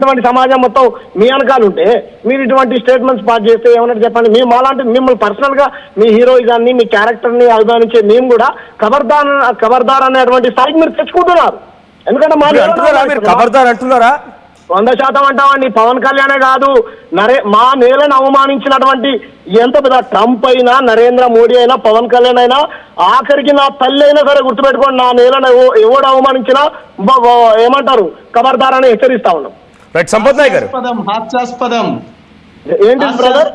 ఇటువంటి సమాజం మొత్తం మీ వెనకాల ఉంటే మీరు ఇటువంటి స్టేట్మెంట్స్ పాస్ చేస్తే ఏమన్నా చెప్పండి. మేము మాలాంటి మిమ్మల్ని పర్సనల్ గా మీ హీరోయిజాన్ని మీ క్యారెక్టర్ ని అభిమానించే మేము కూడా ఖబర్దార్ అనేటువంటి స్థాయికి మీరు తెచ్చుకుంటున్నారు. ఎందుకంటే ఖబర్దార్ అంటున్నారా 100% అంటామండి. పవన్ కళ్యాణే కాదు, మా నేలను అవమానించినటువంటి ఎంత పెద్ద ట్రంప్ అయినా, నరేంద్ర మోడీ అయినా, పవన్ కళ్యాణ్ అయినా, ఆఖరికి నా తల్లి అయినా సరే గుర్తుపెట్టుకోండి, నా నేలను ఎవడు అవమానించినా ఏమంటారు ఖబర్దార్ అని హెచ్చరిస్తా ఉన్నాం. ఏంటి బ్రదర్?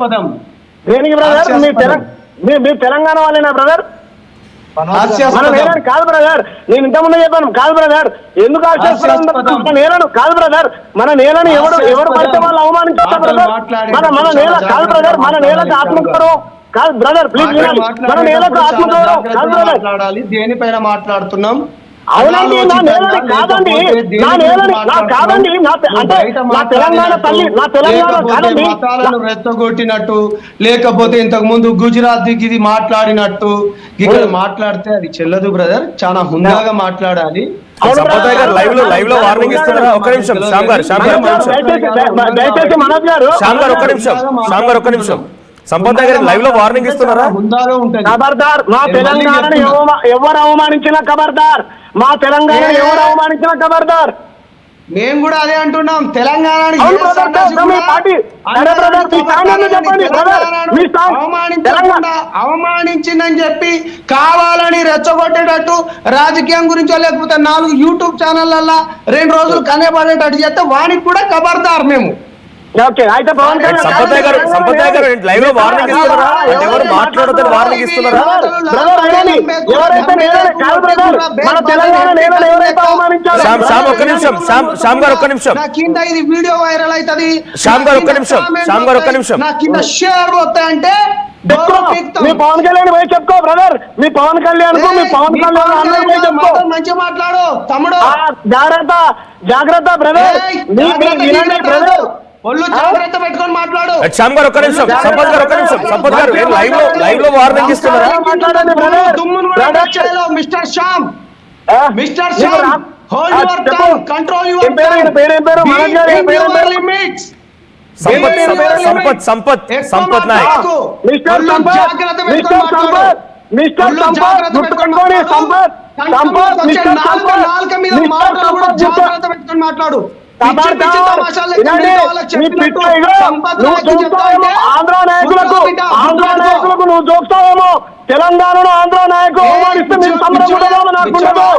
దేనికి బ్రదర్? మీరు తెలంగాణ వాళ్ళేనా బ్రదర్? మన నేలను కాదు బ్రదర్, నేను ఇంతకుముందు చెప్పాను కాదు బ్రదర్. ఎందుకు మన నేలను కాదు బ్రదర్, మన నేలను ఎవరు పడితే వాళ్ళు అవమానించారు బ్రదర్. మన నేల కాదు బ్రదర్, మన నేలకు ఆత్మగౌరవం కాదు బ్రదర్. ప్లీజ్ వినాలి, మన నేలకు ఆత్మగౌరవం కాదు బ్రదర్. దేనిపైన మాట్లాడుతున్నాం? అవునండి, నా నేలని కాదండి, నా నేలని కాదండి, అంటే నా తెలంగాణ తల్లి, నా తెలంగాణ కాదండి. మతాలను రెచ్చగొట్టినట్టు, లేకపోతే ఇంతకు ముందు గుజరాత్ ఇది మాట్లాడినట్టు ఇక్కడ మాట్లాడితే అది చెల్లదు బ్రదర్. చాలా హుందాగా మాట్లాడాలి. లైవ్ లో వార్నింగ్ ఇస్తున్నారా? ఒక్క నిమిషం శ్యామ్ గారు, దయచేసి మనోజ్ గారు, శ్యామ్ గారు ఒక్క నిమిషం. సంపత్ గారు లైవ్ లో వార్నింగ్ ఇస్తున్నారా? ఖబర్దార్, మా తెలంగాణను ఎవరు అవమానించినా ఖబర్దార్, మా తెలంగాణను ఎవరు అవమానించినా ఖబర్దార్. మేము కూడా అదే అంటున్నాం. తెలంగాణ అవమానించిందని చెప్పి కావాలని రెచ్చగొట్టేటట్టు రాజకీయం గురించో లేకపోతే 4 యూట్యూబ్ ఛానళ్ళ 2 రోజులు కనేపడేటట్టు చేస్తే వానికి కూడా ఖబర్దార్ మేము. సంపత్ గారు లైవ్ లో వార్నింగ్ ఇస్తున్నారా? ఎవరు మాట్లాడొద్దని వార్నింగ్ ఇస్తున్నారా? శ్యామ్ గారు ఒక్క నిమిషం. కింద ఇది వీడియో వైరల్ అవుతుంది. శ్యామ్ గారు ఒక్క నిమిషం. నా కింద షేర్ వస్తాయంటే మీ పవన్ కళ్యాణ్ పోయి చెప్పుకో బ్రదర్, మీ పవన్ కళ్యాణ్ మంచిగా మాట్లాడు తమ్ముడు. జాగ్రత్త బ్రదర్, బ్రదర్ ఒళ్ళు జాగ్రత్త పెట్టుకొని మాట్లాడు. శ్యామ్ గారు ఒక్క నిమిషం. సంపత్ గారు లైవ్ లో వార్నింగ్ ఇస్తున్నారా? Mister Shyam hold your tongue, control your limits. Sampath Nayak, మాట్లాడు. ఆంధ్ర నాయకులకు నువ్వు చూస్తావేమో, తెలంగాణలో ఆంధ్ర నాయకులు అవమానిస్తే మీరు సంబరపడదామని అనుకుంటారు.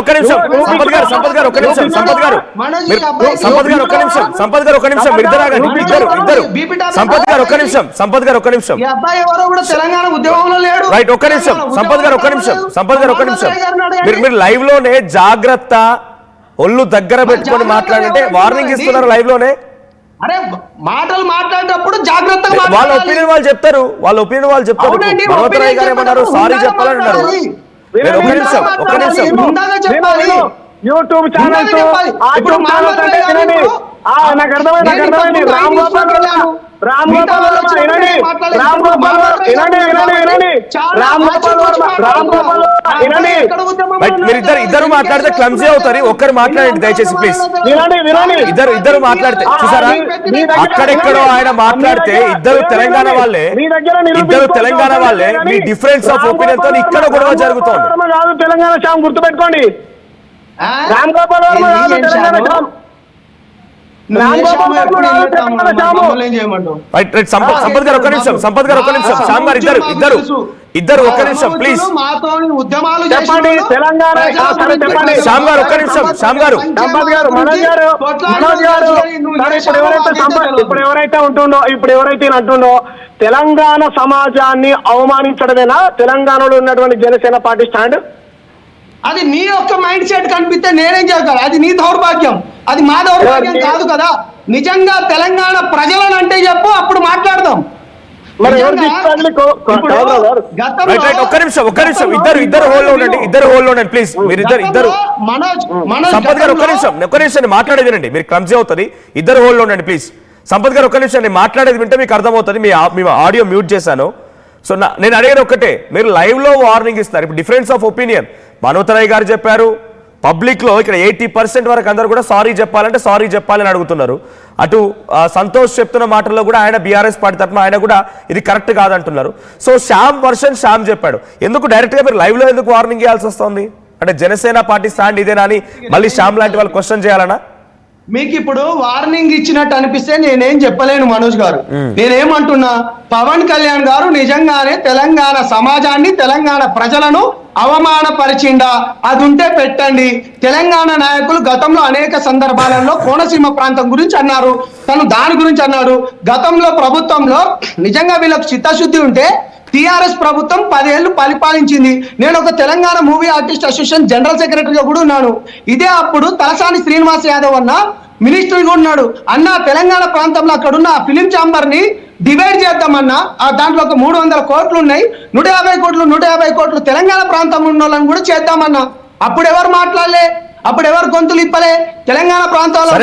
ఒక్క నిమిషం. సంపత్ గారు ఒక్క నిమిషం. సంపత్ గారు ఒక్క నిమిషం. ఇద్దరు సంపత్ గారు ఒక్క నిమిషం. రైట్, ఒక్క నిమిషం. సంపత్ గారు ఒక్క నిమిషం. మీరు లైవ్ లోనే జాగ్రత్త, ఒళ్ళు దగ్గర పెట్టుకొని మాట్లాడంటే వార్నింగ్ ఇస్తున్నారు లైవ్ లోనే. అరే మాటలు మాట్లాడేటప్పుడు జాగ్రత్తగా వాళ్ళ ఒపీనియన్ వాళ్ళు చెప్తారు. భగవతరాయ్ గారు ఏమన్నారు? సారీ చెప్పాలని అన్నారు. ఒక్క నిమిషం. యూట్యూబ్ ఛానల్స్ నాకు అర్థమైంది. రామ్ గోపాల్ ఇద్దరు మాట్లాడితే క్లమ్జీ అవుతారు. ఒక్కరు మాట్లాడండి దయచేసి ప్లీజ్. ఇద్దరు మాట్లాడితే చూసారా, అక్కడెక్కడో ఆయన మాట్లాడితే ఇద్దరు తెలంగాణ వాళ్ళే మీ డిఫరెన్స్ ఆఫ్ ఒపీనియన్ తో ఇక్కడ గొడవ జరుగుతోంది. తెలంగాణ శ్యామ్ గుర్తుపెట్టుకోండి. రామ్ గోపాల్ వర్మ కాదు తెలంగాణ శ్యామ్. సంపత్ గారు ఒక్క నిమిషం. శ్యామ్ గారు ఇద్దరు ఒక్క నిమిషం ప్లీజ్. చెప్పండి తెలంగాణ. శ్యామ్ గారు ఒక్క నిమిషం. సంపత్ గారు, మనోజ్ గారు ఇప్పుడు ఎవరైతే అంటుండో తెలంగాణ సమాజాన్ని అవమానించడమేనా తెలంగాణలో ఉన్నటువంటి జనసేన పార్టీ స్టాండ్? అది నీ యొక్క మైండ్ సెట్ కనిపిస్తే నేనేం చేస్తాను? అది నీ దౌర్భాగ్యం, అది మా దౌర్భాగ్యం కాదు కదా. నిజంగా తెలంగాణ ప్రజలను అంటే చెప్పు, అప్పుడు మాట్లాడదాం. ఒక్క నిమిషం. ఇద్దరు హోల్డ్ ఉండండి ప్లీజ్. మీరు ఇద్దరు సంపత్ గారు ఒక్క నిమిషం మాట్లాడేది వినండి. మీరు క్లమ్జీ అవుతుంది. ఇద్దరు హోల్డ్ ఉండండి ప్లీజ్. సంపత్ గారు ఒక్క నిమిషం మాట్లాడేది వింటే మీకు అర్థమవుతుంది. మీ ఆడియో మ్యూట్ చేశాను. సో నేను అడిగేది ఒక్కటే, మీరు లైవ్ లో వార్నింగ్ ఇస్తారు. ఇప్పుడు డిఫరెన్స్ ఆఫ్ ఒపీనియన్ భగవతరాయ్ గారు చెప్పారు, పబ్లిక్ లో ఇక్కడ 80% వరకు అందరూ కూడా సారీ చెప్పాలంటే సారీ చెప్పాలని అడుగుతున్నారు. అటు సంతోష్ చెప్తున్న మాటల్లో కూడా ఆయన బీఆర్ఎస్ పార్టీ తరఫున ఆయన కూడా ఇది కరెక్ట్ కాదంటున్నారు. సో శ్యామ్ వర్షన్ శ్యామ్ చెప్పాడు. ఎందుకు డైరెక్ట్ గా మీరు లైవ్ లో ఎందుకు వార్నింగ్ ఇవ్వాల్సి వస్తుంది? అంటే జనసేన పార్టీ స్టాండ్ ఇదేనా అని మళ్ళీ శ్యామ్ లాంటి వాళ్ళు క్వశ్చన్ చేయాలనా? మీకు ఇప్పుడు వార్నింగ్ ఇచ్చినట్టు అనిపిస్తే నేనేం చెప్పలేను మనోజ్ గారు. నేనేమంటున్నా, పవన్ కళ్యాణ్ గారు నిజంగానే తెలంగాణ సమాజాన్ని తెలంగాణ ప్రజలను అవమానపరిచిండా? అది ఉంటే పెట్టండి. తెలంగాణ నాయకులు గతంలో అనేక సందర్భాలలో కోనసీమ ప్రాంతం గురించి అన్నారు, తను దాని గురించి అన్నాడు. గతంలో ప్రభుత్వంలో నిజంగా వీళ్ళకు చిత్తశుద్ధి ఉంటే టిఆర్ఎస్ ప్రభుత్వం 10 ఏళ్లు పరిపాలించింది. నేను ఒక Telangana movie artist association general సెక్రటరీగా కూడా ఉన్నాను. ఇదే అప్పుడు తలసాని శ్రీనివాస్ యాదవ్ అన్న మినిస్టర్ కూడా ఉన్నాడు. అన్న తెలంగాణ ప్రాంతంలో అక్కడున్న ఫిలిం ఛాంబర్ ని డివైడ్ చేద్దామన్నా, దాంట్లో ఒక 300 కోట్లు ఉన్నాయి, 150 కోట్లు తెలంగాణ ప్రాంతంలో ఉన్న వాళ్ళని కూడా చేద్దామన్నా. అప్పుడు ఎవరు మాట్లాడలే, అప్పుడు ఎవరు గొంతులు ఇప్పలే. తెలంగాణ ప్రాంతాల్లో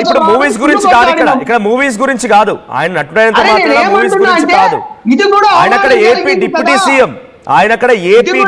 ఇప్పుడు మూవీస్ గురించి కాదు, ఇక్కడ మూవీస్ గురించి కాదు, ఆయన నటుడైనంత మాత్రం మూవీస్ గురించి కాదు. ఇది కూడా ఆయన అక్కడ ఏపీ డిప్యూటీ సీఎం, ఆయన అక్కడ ఏపీ